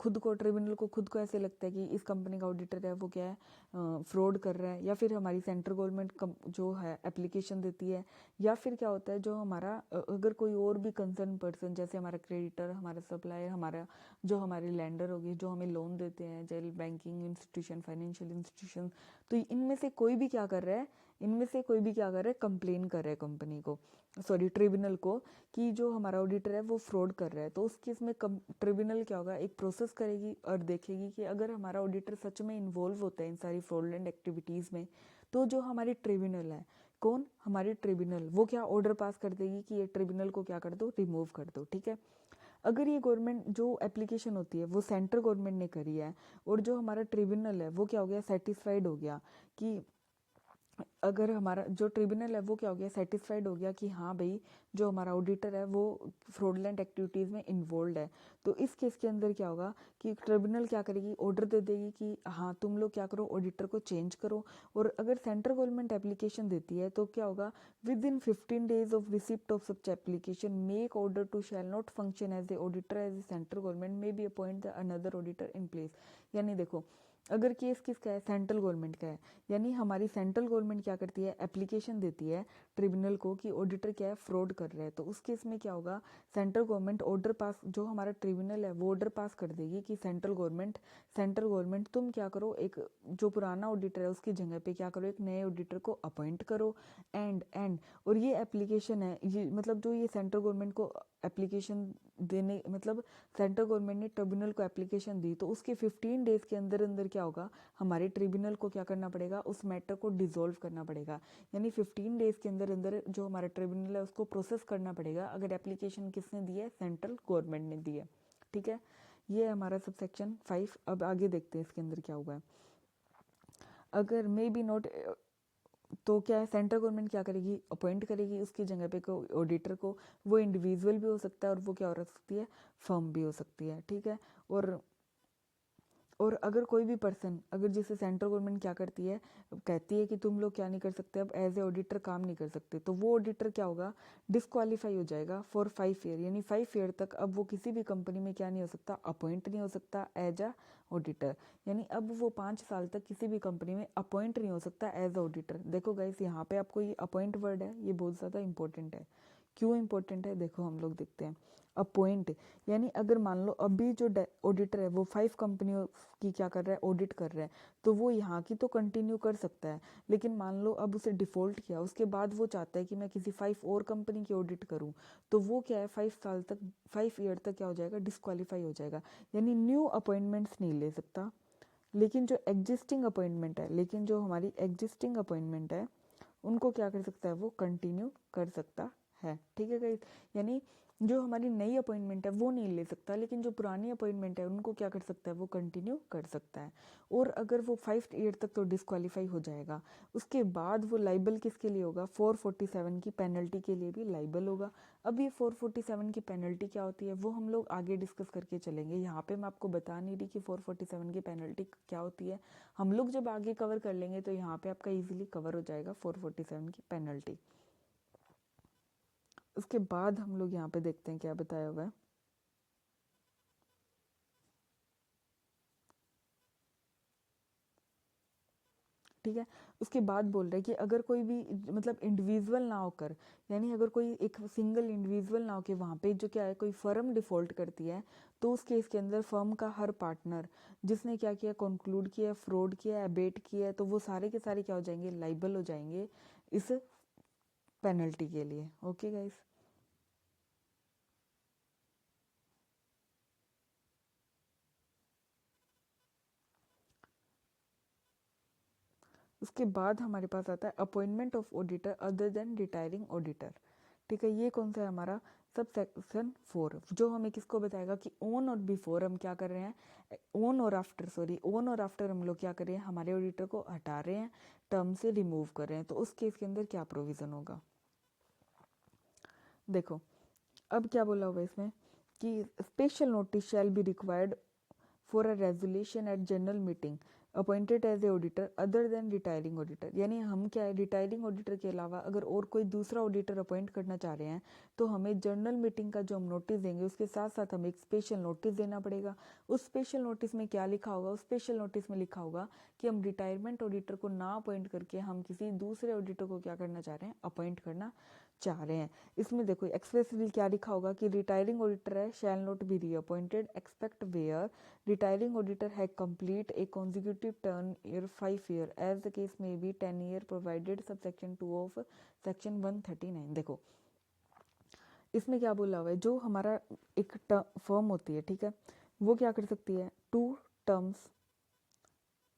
Speaker 1: को खुद को ऐसे लगता है कि इस कंपनी का ऑडिटर है वो क्या है, फ्रॉड कर रहा है, या फिर हमारी सेंट्रल गवर्नमेंट जो है एप्लीकेशन देती है, या फिर क्या होता है जो हमारा अगर कोई और भी कंसर्न पर्सन जैसे हमारा क्रेडिटर, हमारा सप्लायर, हमारा जो हमारे लैंडर हो गए जो हमें लोन देते हैं, जैसे बैंकिंग इंस्टीट्यूशन, फाइनेंशियल इंस्टीट्यूशन, तो इनमें से कोई भी क्या कर रहा है, कंप्लेन कर रहा है कंपनी को, ट्रिब्यूनल को, कि जो हमारा ऑडिटर है वो फ्रॉड कर रहा है। तो उस केस में ट्रिब्यूनल क्या होगा, एक प्रोसेस करेगी और देखेगी कि अगर हमारा ऑडिटर सच में इन्वॉल्व होता है इन सारी फ्रॉडलेंट एक्टिविटीज़ में, तो जो हमारी ट्रिब्यूनल है, कौन, हमारी ट्रिब्यूनल, वो क्या ऑर्डर पास कर देगी कि ये ट्रिब्यूनल को क्या कर दो, रिमूव कर दो। ठीक है, अगर ये गवर्नमेंट जो एप्लीकेशन होती है वो सेंट्रल गवर्नमेंट ने करी है, और जो हमारा ट्रिब्यूनल है वो क्या हो गया, सेटिस्फाइड हो गया कि अगर हमारा जो ट्रिब्यूनल है वो क्या हो गया, सेटिस्फाइड हो गया कि हाँ भाई जो हमारा ऑडिटर है वो फ्रॉडलेंट एक्टिविटीज़ में इन्वॉल्व है, तो इस केस के अंदर क्या होगा कि ट्रिब्यूनल क्या करेगी, ऑर्डर दे देगी कि हाँ तुम लोग क्या करो, ऑडिटर को चेंज करो। और अगर सेंट्रल गवर्नमेंट एप्लीकेशन देती है तो क्या होगा, within 15 days of receipt of such application make order to shall not function as a auditor as a central government may be appoint the another auditor in place. यानी देखो अगर case किसका है, सेंट्रल गवर्नमेंट का है, यानी हमारी central government क्या करती है, एप्लीकेशन देती है ट्रिब्यूनल को कि ऑडिटर क्या है, फ्रॉड कर रहा है, तो उस केस में क्या होगा, सेंट्रल गवर्नमेंट ऑर्डर पास, जो हमारा ट्रिब्यूनल है वो ऑर्डर पास कर देगी कि सेंट्रल गवर्नमेंट तुम क्या करो, एक जो पुराना ऑडिटर है उसकी जगह पे क्या करो, एक नए ऑडिटर को अपॉइंट करो। एंड और ये एप्लीकेशन है, ये मतलब जो ये सेंट्रल गवर्नमेंट को एप्लीकेशन देने, मतलब सेंट्रल गवर्नमेंट ने ट्रिब्यूनल को एप्लीकेशन दी, तो उसके 15 डेज के अंदर अंदर क्या होगा, हमारे ट्रिब्यूनल को क्या करना पड़ेगा, उस मैटर को डिसॉल्व करना पड़ेगा। यानी 15 डेज के अंदर अंदर जो हमारा ट्रिब्यूनल है उसको प्रोसेस करना पड़ेगा, अगर एप्लीकेशन किसने दी है, सेंट्रल गवर्नमेंट ने दी है। ठीक है, ये है हमारा सब सेक्शन 5। अब आगे देखते हैं इसके अंदर क्या हुआ है। अगर मे बी नॉट, तो क्या है, सेंट्रल गवर्नमेंट क्या करेगी, अपॉइंट करेगी उसकी जगह पे को ऑडिटर को, वो इंडिविजुअल भी हो सकता है और वो क्या हो सकती है, फर्म भी हो सकती है। ठीक है, और और अगर कोई भी पर्सन, अगर जैसे सेंट्रल गवर्नमेंट क्या करती है, कहती है कि तुम लोग क्या नहीं कर सकते, अब एज ए ऑडिटर काम नहीं कर सकते, तो वो ऑडिटर क्या होगा, डिस्क्वालीफाई हो जाएगा फॉर 5 ईयर, यानी 5 ईयर तक अब वो किसी भी कंपनी में क्या नहीं हो सकता, अपॉइंट नहीं हो सकता एज अ ऑडिटर। यानी अब वो 5 साल तक किसी भी कंपनी में अपॉइंट नहीं हो सकता एज ऑडिटर। देखो गाइस, यहाँ पे आपको ये अपॉइंट वर्ड है, ये बहुत ज़्यादा इंपॉर्टेंट है। क्यों इंपॉर्टेंट है, देखो हम लोग देखते हैं। अपॉइंट यानी अगर मान लो अभी जो ऑडिटर है वो 5 कंपनियों की क्या कर रहा है, ऑडिट कर रहा है, तो वो यहाँ की तो कंटिन्यू कर सकता है, लेकिन मान लो अब उसे डिफॉल्ट किया, उसके बाद वो चाहता है कि मैं किसी 5 और कंपनी की ऑडिट करूँ, तो वो क्या है 5 साल तक, 5 ईयर तक क्या हो जाएगा, डिस्क्वालीफाई हो जाएगा, यानी न्यू अपॉइंटमेंट्स नहीं ले सकता। लेकिन जो एग्जिस्टिंग अपॉइंटमेंट है, लेकिन जो हमारी एग्जिस्टिंग अपॉइंटमेंट है उनको क्या कर सकता है, वो कंटिन्यू कर सकता है। ठीक है गाइस, यानी जो हमारी नई अपॉइंटमेंट है वो नहीं ले सकता, लेकिन जो पुरानी अपॉइंटमेंट है उनको क्या कर सकता है, वो कंटिन्यू कर सकता है। और अगर वो 5 ईयर तक तो डिस्क्वालीफाई हो जाएगा, उसके बाद वो लाइबल किसके लिए होगा, 447 की पेनल्टी के लिए भी लाइबल होगा। अब ये 447 की पेनल्टी क्या होती है वो हम लोग आगे डिस्कस करके चलेंगे, यहाँ पे मैं आपको बता नहीं रही कि 447 की पेनल्टी क्या होती है, हम लोग जब आगे कवर कर लेंगे तो यहाँ पे आपका इजीली कवर हो जाएगा 447 की पेनल्टी। उसके बाद हम लोग यहाँ पे देखते हैं क्या बताया हुआ है। ठीक है, उसके बाद बोल रहे हैं कि अगर कोई भी मतलब इंडिविजुअल ना होकर, यानी अगर कोई एक सिंगल इंडिविजुअल ना हो के वहाँ पे जो क्या है कोई फर्म डिफॉल्ट करती है, तो उस केस के अंदर फर्म का हर पार्टनर जिसने क्या किया, कंक्लूड किया, फ्रॉड किया, अबेट किया है, तो वो सारे के सारे क्या हो जाएंगे, लाइबल हो जाएंगे इस पेनल्टी के लिए। ओके गाइस, उसके बाद हमारे पास आता है appointment of auditor other than retiring auditor. ठीक है, ये कौन सा है हमारा, सब सेक्शन 4, जो हमें किसको बताएगा कि ऑन और बिफोर हम क्या कर रहे हैं, ऑन और आफ्टर, सॉरी ऑन और आफ्टर हम लोग क्या कर रहे हैं, हमारे ऑडिटर को हटा रहे हैं, टर्म से रिमूव कर रहे हैं, तो उस केस के अंदर क्या प्रोविजन होगा। देखो अब क्या बोला हुआ है इसमें कि special notice shall be required for a resolution at general meeting appointed as a auditor other than retiring auditor. यानी हम क्या है, रिटायरिंग ऑडिटर के अलावा अगर और कोई दूसरा ऑडिटर अपॉइंट करना चाह रहे हैं, तो हमें जनरल मीटिंग का जो हम नोटिस देंगे उसके साथ साथ हमें एक स्पेशल नोटिस देना पड़ेगा। उस स्पेशल नोटिस में क्या लिखा होगा, उस स्पेशल नोटिस में लिखा होगा कि हम रिटायरमेंट ऑडिटर को ना अपॉइंट करके हम किसी दूसरे ऑडिटर को क्या करना चाह रहे हैं, अपॉइंट करना चाह रहे हैं। इसमें देखो एक्सप्रेसली क्या लिखा होगा कि रिटायरिंग ऑडिटर है shall not be reappointed expect where retiring auditor है complete a consecutive term year 5 year as the case may be 10 year provided sub section 2 of section 139। देखो इसमें क्या बोला हुआ है, जो हमारा एक फर्म होती है, ठीक है, वो क्या कर सकती है, 2 टर्म्स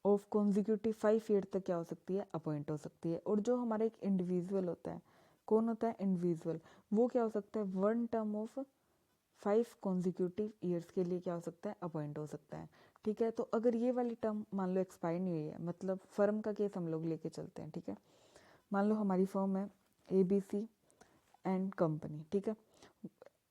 Speaker 1: ऑफ कॉन्जिक्यूटिव 5 ईयर तक क्या हो सकती है, अपॉइंट हो सकती है। और जो हमारा एक इंडिविजुअल होता है, कौन होता है, इंडिविजुअल, वो क्या हो सकता है, 1 टर्म ऑफ 5 कॉन्जिक्यूटिव ईयर्स के लिए क्या हो सकता है, अपॉइंट हो सकता है। ठीक है, तो अगर ये वाली टर्म मान लो एक्सपायर नहीं हुई है, मतलब फर्म का केस हम लोग लेके चलते हैं। ठीक है, मान लो हमारी फर्म है ABC एंड कंपनी, ठीक है,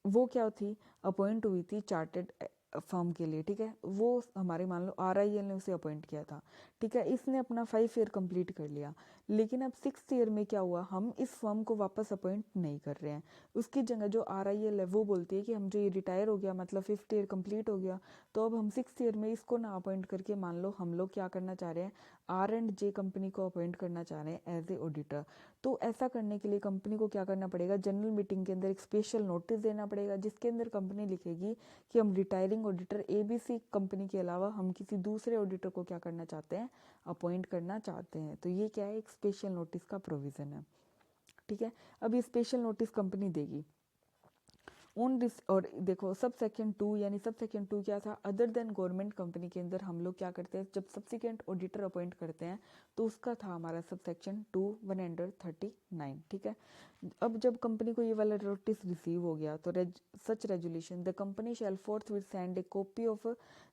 Speaker 1: वो क्या थी, अपॉइंट हुई थी चार्टेड फर्म के लिए। ठीक है, वो हमारे मान लो RIL ने उसे अपॉइंट किया था। ठीक है, इसने अपना 5 ईयर कंप्लीट कर लिया, लेकिन अब 6th ईयर में क्या हुआ, हम इस फर्म को वापस अपॉइंट नहीं कर रहे हैं। उसकी जगह जो RIL है वो बोलती है कि हम जो ये रिटायर हो गया, मतलब 5th ईयर कंप्लीट हो गया, तो अब हम 6th ईयर में इसको ना अपॉइंट करके मान लो हम लोग क्या करना चाह रहे हैं, R&J कंपनी को अपॉइंट करना चाह रहे हैं एज ए ऑडिटर। तो ऐसा करने के लिए कंपनी को क्या करना पड़ेगा, जनरल मीटिंग के अंदर एक स्पेशल नोटिस देना पड़ेगा, जिसके अंदर कंपनी लिखेगी कि हम रिटायरिंग ऑडिटर ABC कंपनी के अलावा हम किसी दूसरे ऑडिटर को क्या करना चाहते हैं, अपॉइंट करना चाहते हैं। तो ये क्या है, एक स्पेशल नोटिस का प्रोविजन है। ठीक है, अब ये स्पेशल नोटिस कंपनी देगी ऑन दिस। और देखो सब सेक्शन 2, यानी सब सेक्शन 2 क्या था, अदर देन गवर्नमेंट कंपनी के अंदर हम लोग क्या करते हैं, जब सब्सिक्वेंट ऑडिटर अपॉइंट करते हैं, तो उसका था हमारा सब सेक्शन 2 139। ठीक है, अब जब कंपनी को ये वाला नोटिस रिसीव हो गया, तो such resolution the company shall forthwith send a copy of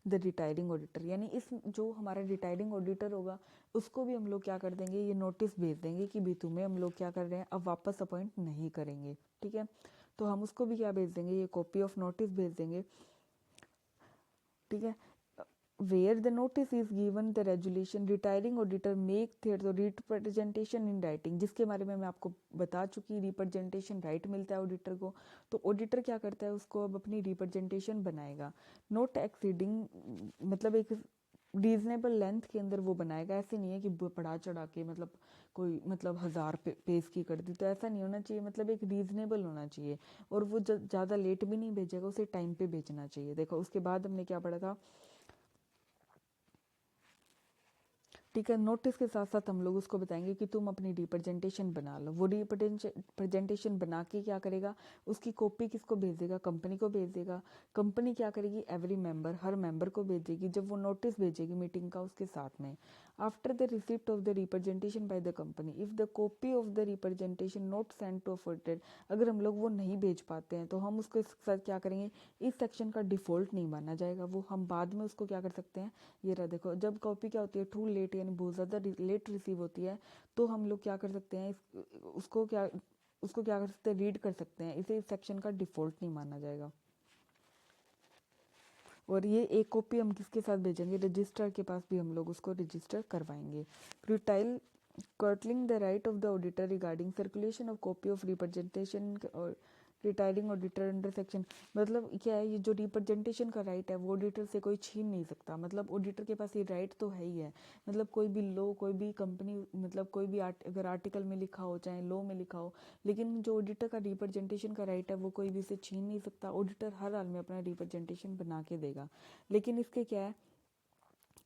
Speaker 1: the retiring auditor, यानी इस जो हमारा रिटायरिंग ऑडिटर होगा उसको भी हम लोग क्या कर देंगे, ये नोटिस भेज देंगे कि भी तुम्हें हम लोग क्या कर रहे हैं, अब वापस अपॉइंट नहीं करेंगे। ठीक है, तो हम उसको भी क्या भेज देंगे, ये कॉपी ऑफ नोटिस भेज देंगे। ठीक है, where the notice is given the resolution retiring auditor make their representation in writing, जिसके बारे में मैं आपको बता चुकी, रिप्रेजेंटेशन राइट मिलता है ऑडिटर को। तो ऑडिटर क्या करता है, उसको अब अपनी रिप्रेजेंटेशन बनाएगा, नोट एक्सीडिंग, मतलब एक रीजनेबल लेंथ के अंदर वो बनाएगा। ऐसे नहीं है कि बढ़ा चढ़ा के मतलब कोई मतलब 1000 पेज की कर दी, तो ऐसा नहीं होना चाहिए, मतलब एक रीजनेबल होना चाहिए। और वो ज़्यादा लेट भी नहीं भेजेगा, उसे टाइम पे भेजना चाहिए। देखो उसके बाद हमने क्या पढ़ा था, ठीक है। नोटिस के साथ साथ हम लोग उसको बताएंगे कि तुम अपनी रिप्रेजेंटेशन बना लो। वो रिप्रेजेंटेशन बना के क्या करेगा, उसकी कॉपी किसको भेज देगा, कंपनी को भेज देगा। कंपनी क्या करेगी, एवरी मेंबर, हर मेंबर को भेजेगी जब वो नोटिस भेजेगी मीटिंग का उसके साथ में। After the receipt of the representation by the company if the copy of the representation not send to afforded, अगर हम लोग वो नहीं भेज पाते हैं तो हम उसको साथ क्या करेंगे, इस सेक्शन का डिफॉल्ट नहीं माना जाएगा, वो हम बाद में उसको क्या कर सकते हैं। ये रहा देखो, जब कॉपी क्या होती है, टू लेट यानी बहुत ज़्यादा लेट रिसीव होती है, तो हम लोग क्या कर सकते हैं, उसको क्या कर सकते हैं, रीड कर सकते हैं, इसे इस सेक्शन का डिफॉल्ट नहीं माना जाएगा। और ये एक कॉपी हम किसके साथ भेजेंगे, रजिस्ट्रार के पास भी हम लोग उसको रजिस्टर करवाएंगे। Retail curtailing the right of the auditor regarding circulation of copy of representation और रिटायरिंग ऑडिटर अंडर सेक्शन, मतलब क्या है, ये जो रिप्रेजेंटेशन का राइट है वो ऑडिटर से कोई छीन नहीं सकता। मतलब ऑडिटर के पास ये राइट तो है ही है, मतलब कोई भी लॉ, कोई भी कंपनी, मतलब कोई भी अगर आर्टिकल में लिखा हो चाहे लॉ में लिखा हो, लेकिन जो ऑडिटर का रिप्रेजेंटेशन का राइट है वो कोई भी इसे छीन नहीं सकता। ऑडिटर हर हाल में अपना रिप्रेजेंटेशन बना के देगा। लेकिन इसके क्या है,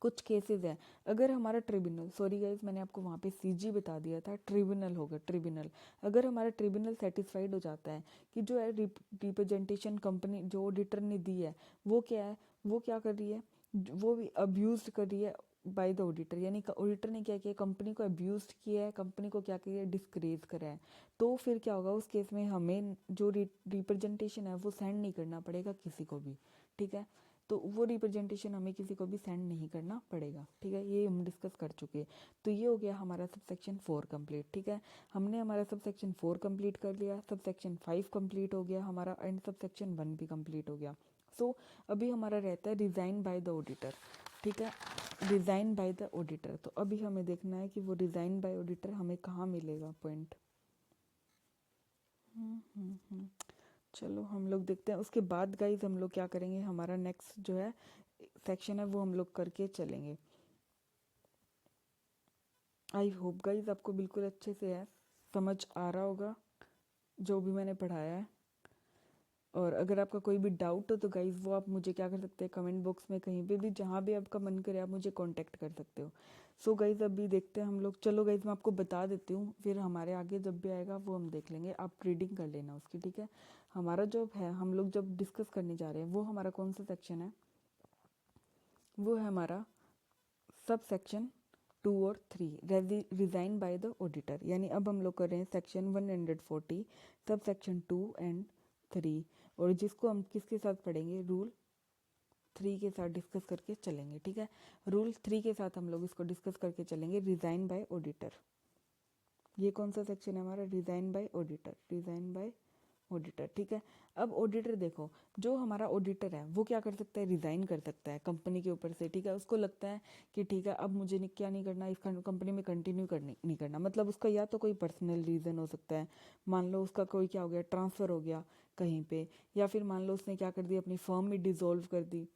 Speaker 1: कुछ केसेस है, अगर हमारा ट्रिब्यूनल, सॉरी गाइज मैंने आपको वहाँ पे सीजी बता दिया था, ट्रिब्यूनल होगा ट्रिब्यूनल। अगर हमारा ट्रिब्यूनल सेटिस्फाइड हो जाता है कि जो है रिप्रेजेंटेशन कंपनी जो ऑडिटर ने दी है वो क्या है, वो क्या कर रही है, वो भी अब्यूज कर रही है बाय द ऑडिटर, यानी ऑडिटर ने क्या किया, कंपनी को अब्यूज किया है, कंपनी को क्या किया है, डिस्करेज करा है, तो फिर क्या होगा, उस केस में हमें जो रिप्रेजेंटेशन है वो सेंड नहीं करना पड़ेगा किसी को भी, ठीक है। तो वो रिप्रेजेंटेशन हमें किसी को भी सेंड नहीं करना पड़ेगा, ठीक है। ये हम डिस्कस कर चुके हैं। तो ये हो गया हमारा सब सेक्शन 4 कंप्लीट, ठीक है। हमने हमारा सब सेक्शन 4 कंप्लीट कर लिया, सब सेक्शन 5 कंप्लीट हो गया हमारा, एंड सब सेक्शन 1 भी कंप्लीट हो गया। सो अभी हमारा रहता है रिज़ाइन बाय द ऑडिटर, ठीक है, रिज़ाइन बाय द ऑडिटर। तो अभी हमें देखना है कि वो रिज़ाइन बाय ऑडिटर हमें कहाँ मिलेगा पॉइंट। चलो हम लोग देखते हैं। उसके बाद गाइज हम लोग क्या करेंगे, हमारा नेक्स्ट जो है सेक्शन है वो हम लोग करके चलेंगे। आई होप गाइज आपको बिल्कुल अच्छे से है, समझ आ रहा होगा जो भी मैंने पढ़ाया है। और अगर आपका कोई भी डाउट हो तो गाइज़ वो आप मुझे क्या कर सकते हैं, कमेंट बॉक्स में कहीं पे भी जहाँ भी आपका मन करे आप मुझे कांटेक्ट कर सकते हो। सो गाइज़ अभी देखते हैं हम लोग। चलो गाइज़ मैं आपको बता देती हूँ, फिर हमारे आगे जब भी आएगा वो हम देख लेंगे, आप रीडिंग कर लेना उसकी, ठीक है। हमारा जो है, हम लोग जब डिस्कस करने जा रहे हैं, वो हमारा कौन सा सेक्शन है, वो है हमारा सब सेक्शन 2 और 3, रिज़ाइन बाय द ऑडिटर। यानी अब हम लोग कर रहे हैं सेक्शन 140, सब सेक्शन 2 एंड 3, और जिसको हम किसके साथ पढ़ेंगे, रूल 3 के साथ डिस्कस करके चलेंगे, ठीक है। रूल 3 के साथ हम लोग इसको डिस्कस करके चलेंगे, रिज़ाइन बाय ऑडिटर। ये कौन सा सेक्शन है हमारा, resign bye auditor, resign bye auditor, ठीक है। अब ऑडिटर देखो, जो हमारा ऑडिटर है वो क्या कर सकता है, रिज़ाइन कर सकता है कंपनी के ऊपर से, ठीक है। उसको लगता है कि ठीक है अब मुझे क्या नहीं करना, इस कंपनी में कंटिन्यू करनी नहीं करना, मतलब उसका या तो कोई पर्सनल रीज़न हो सकता है, मान लो उसका कोई क्या हो गया, ट्रांसफ़र हो गया कहीं पे, या फिर मान लो उसने क्या कर दिया, अपनी फर्म ही डिज़ोल्व कर दी,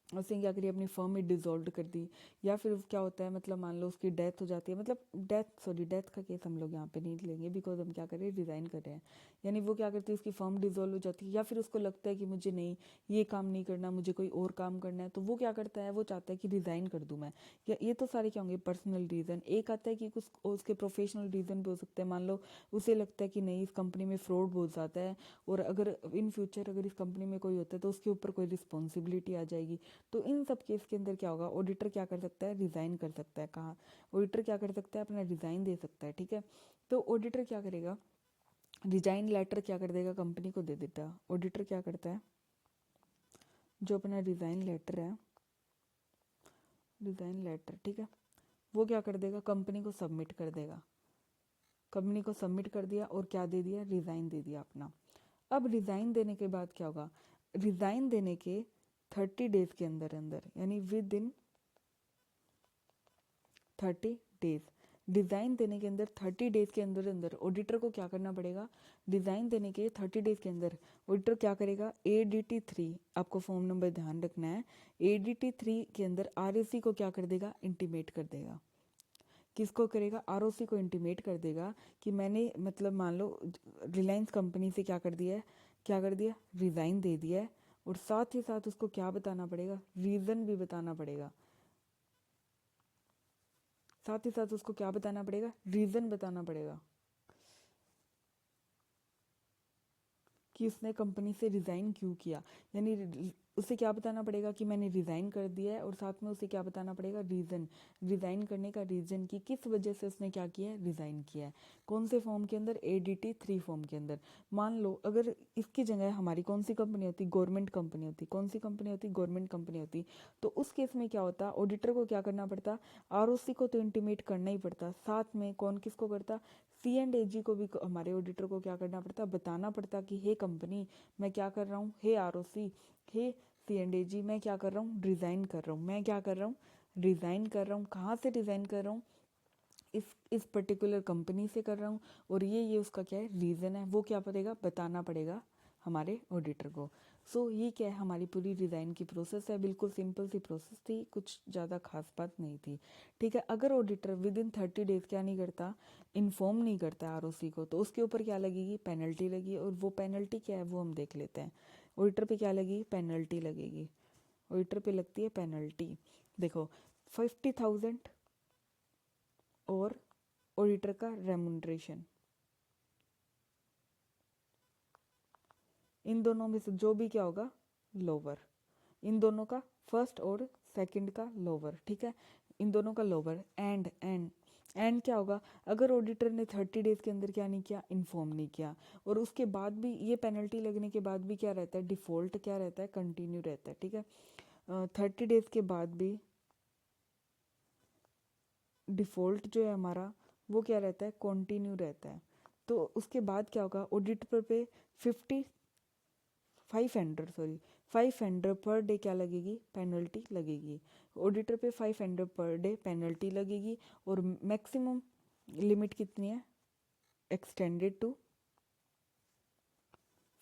Speaker 1: उसने क्या करी, अपनी फर्म ही डिज़ोल्व कर दी। या फिर क्या होता है, मतलब मान लो उसकी डेथ हो जाती है, मतलब डेथ का केस हम लोग यहाँ पे नहीं लेंगे, बिकॉज हम क्या कर रहे हैं, रिज़ाइन कर रहे हैं। यानी वो क्या करती है, उसकी फर्म डिज़ोल्व हो जाती है, या फिर उसको लगता है कि मुझे नहीं ये काम नहीं करना, मुझे कोई और काम करना है, तो वो क्या करता है, वो चाहता है कि रिज़ाइन कर दूँ मैं। या ये तो सारे क्या होंगे, पर्सनल रीज़न। एक आता है कि कुछ उसके प्रोफेशनल रीज़न भी हो सकते हैं, मान लो उसे लगता है कि नहीं इस कंपनी में फ्रॉड बहुत ज़्यादा है, और अगर इन फ्यूचर अगर इस कंपनी में कोई होता है तो उसके ऊपर कोई रिस्पॉन्सिबिलिटी आ जाएगी। तो इन सब केस के अंदर क्या होगा, ऑडिटर क्या कर सकता है, रिज़ाइन कर सकता है। कहाँ ऑडिटर क्या कर सकता है, अपना रिज़ाइन दे सकता है, ठीक है। तो ऑडिटर क्या करेगा, रिजाइन लेटर क्या कर देगा, कंपनी को दे देता है। ऑडिटर क्या करता है, जो अपना रिज़ाइन लेटर है, रिज़ाइन लेटर, ठीक है, वो क्या कर देगा, कंपनी को सबमिट कर देगा। कंपनी को सबमिट कर दिया और क्या दे दिया, रिज़ाइन दे दिया अपना। अब रिज़ाइन देने के बाद क्या होगा, रिज़ाइन देने के 30 डेज के अंदर अंदर, यानी विद इन 30 डेज। डिज़ाइन देने के अंदर 30 डेज के अंदर अंदर ऑडिटर को क्या करना पड़ेगा, डिज़ाइन देने के 30 डेज के अंदर ऑडिटर क्या करेगा, ADT3, आपको फॉर्म नंबर ध्यान रखना है, ADT3 के अंदर ROC को क्या कर देगा, इंटीमेट कर देगा। किसको करेगा, ROC को इंटीमेट कर देगा कि मैंने मतलब मान लो रिलायंस कंपनी से क्या कर दिया है, क्या कर दिया, रिज़ाइन दे दिया है, और साथ ही साथ उसको क्या बताना पड़ेगा, रीज़न भी बताना पड़ेगा। साथ ही साथ उसको क्या बताना पड़ेगा, रीज़न बताना पड़ेगा कि उसने कंपनी से रिज़ाइन क्यों किया। यानी उसे क्या बताना पड़ेगा कि मैंने रिज़ाइन कर दिया है, और साथ में उसे क्या बताना पड़ेगा, रीज़न, रिज़ाइन करने का रीज़न कि किस वजह से उसने क्या किया है, रिज़ाइन किया है। कौन से फॉर्म के अंदर, ADT3 फॉर्म के अंदर। मान लो अगर इसकी जगह हमारी कौन सी कंपनी होती, गवर्नमेंट कंपनी होती, कौन सी कंपनी होती, गवर्नमेंट कंपनी होती, तो उस केस में क्या होता, ऑडिटर को क्या करना पड़ता, ROC को तो इंटीमेट करना ही पड़ता, साथ में कौन किसको करता, C&AG को भी हमारे ऑडिटर को क्या करना पड़ता, बताना पड़ता कि हे कंपनी मैं क्या कर रहा हूँ, हे ROC, हे C&AG मैं क्या कर रहा हूँ, रिज़ाइन कर रहा हूँ, मैं क्या कर रहा हूँ, रिज़ाइन कर रहा हूँ। कहाँ से रिज़ाइन कर रहा हूँ, इस पर्टिकुलर कंपनी से कर रहा हूँ, और ये उसका क्या है, रीज़न है, वो क्या पड़ेगा, बताना पड़ेगा हमारे ऑडिटर को। सो ये क्या है, हमारी पूरी डिज़ाइन की प्रोसेस है, बिल्कुल सिंपल सी प्रोसेस थी, कुछ ज़्यादा खास बात नहीं थी। ठीक है, अगर ऑडिटर विद इन 30 डेज क्या नहीं करता, इन्फॉर्म नहीं करता ROC को, तो उसके ऊपर क्या लगेगी, पेनल्टी लगेगी। और वो पेनल्टी क्या है वो हम देख लेते हैं। ऑडिटर पे क्या लगेगी, पेनल्टी लगेगी। ऑडिटर पे लगती है पेनल्टी, देखो 50,000 और ऑडिटर का रेमुनरेशन, इन दोनों में से जो भी क्या होगा, लोअर, इन दोनों का फर्स्ट और सेकंड का लोअर। ठीक है, इन दोनों का लोअर। एंड क्या होगा, अगर ऑडिटर ने 30 डेज के अंदर क्या नहीं किया, इन्फॉर्म नहीं किया, और उसके बाद भी ये पेनल्टी लगने के बाद भी क्या रहता है, डिफ़ॉल्ट क्या रहता है, कंटिन्यू रहता है। ठीक है, 30 डेज के बाद भी डिफ़ॉल्ट जो है हमारा वो क्या रहता है, कंटिन्यू रहता है। तो उसके बाद क्या होगा, ऑडिटर पे 500 पर डे क्या लगेगी, पेनल्टी लगेगी। ऑडिटर पे 500 पर डे पेनल्टी लगेगी, और मैक्सिमम लिमिट कितनी है, एक्सटेंडेड टू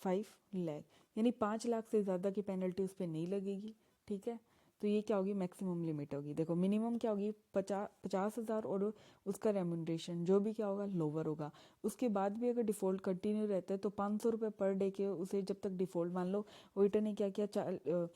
Speaker 1: 5 लाख, यानी 5 लाख से ज़्यादा की पेनल्टी उस पर नहीं लगेगी। ठीक है, तो ये क्या होगी, मैक्सिमम लिमिट होगी। देखो मिनिमम क्या होगी, 50,000, और उसका रेमुनरेशन जो भी क्या होगा, लोअर होगा। उसके बाद भी अगर डिफ़ॉल्ट कंटिन्यू रहता है तो 500 रुपये पर डे के उसे, जब तक डिफ़ॉल्ट, मान लो ऑडिटर ने क्या किया,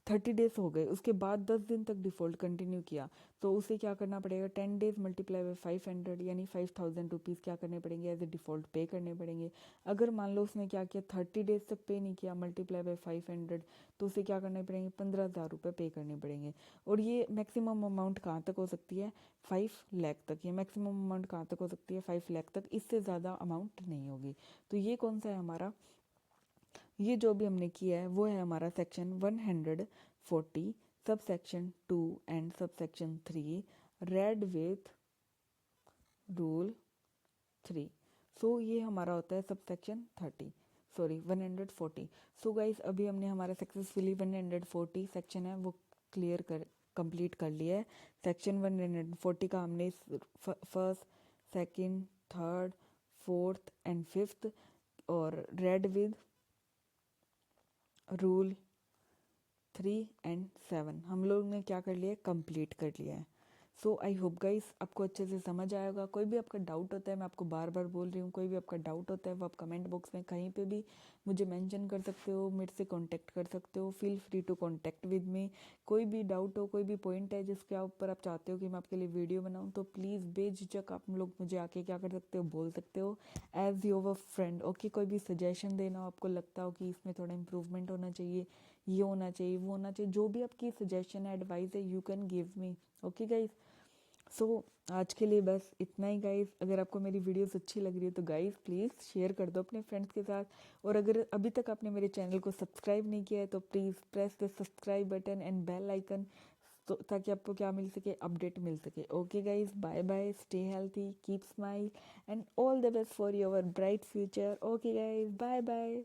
Speaker 1: 30 डेज हो गए, उसके बाद 10 दिन तक डिफ़ॉल्ट कंटिन्यू किया, तो उसे क्या करना पड़ेगा, 10 डेज मल्टीप्लाई बाई 500, यानी 5,000 रुपीज़ क्या करने पड़ेंगे, एज ए डिफ़ॉल्ट पे करने पड़ेंगे। अगर मान लो उसने क्या किया, 30 डेज तक पे नहीं किया, मल्टीप्लाई बाई 500, तो उसे क्या करने पड़ेंगे, 15,000 रुपये पे करने पड़ेंगे। और ये मैक्सिमम अमाउंट कहाँ तक हो सकती है, 5 लाख तक। ये मैक्सिमम अमाउंट कहाँ तक हो सकती है, 5 लाख तक, इससे ज़्यादा अमाउंट नहीं होगी। तो ये कौन सा है हमारा, ये जो भी हमने किया है वो है हमारा section 140, sub section 2 and sub section 3, red with rule 3। सो ये हमारा होता है सब सेक्शन 140। सो गाइस अभी हमने हमारा सक्सेसफुली 140 सेक्शन है वो क्लियर कर कंप्लीट कर लिया है। सेक्शन 140 का हमने first, second, third, fourth and fifth और रेड विद रूल 3 एंड 7 हम लोग ने क्या कर लिया है, कंप्लीट कर लिया है। सो आई होप गाइस आपको अच्छे से समझ आया होगा। कोई भी आपका डाउट होता है, मैं आपको बार बार बोल रही हूँ, कोई भी आपका डाउट होता है वो आप कमेंट बॉक्स में कहीं पे भी मुझे मेंशन कर सकते हो, मेरे से कांटेक्ट कर सकते हो। Feel free to contact with me. कोई भी डाउट हो, कोई भी पॉइंट है जिसके ऊपर आप चाहते हो कि मैं आपके लिए वीडियो बनाऊँ, तो प्लीज़ बेझिझक आप लोग मुझे आके क्या कर सकते हो, बोल सकते हो एज योर फ्रेंड। ओके, कोई भी सजेशन देना हो, आपको लगता हो कि इसमें थोड़ा इंप्रूवमेंट होना चाहिए, ये होना चाहिए, वो होना चाहिए, जो भी आपकी सजेशन है, एडवाइस है, you can give me. Okay guys, so आज के लिए बस इतना ही गाइज। अगर आपको मेरी वीडियोस अच्छी लग रही है तो गाइज प्लीज़ शेयर कर दो अपने फ्रेंड्स के साथ। और अगर अभी तक आपने मेरे चैनल को सब्सक्राइब नहीं किया है तो please press the subscribe button and bell icon, तो ताकि आपको क्या मिल सके, अपडेट मिल सके। Okay guys, bye bye, stay healthy, keep smile and all the best for your bright future. Okay guys, bye bye.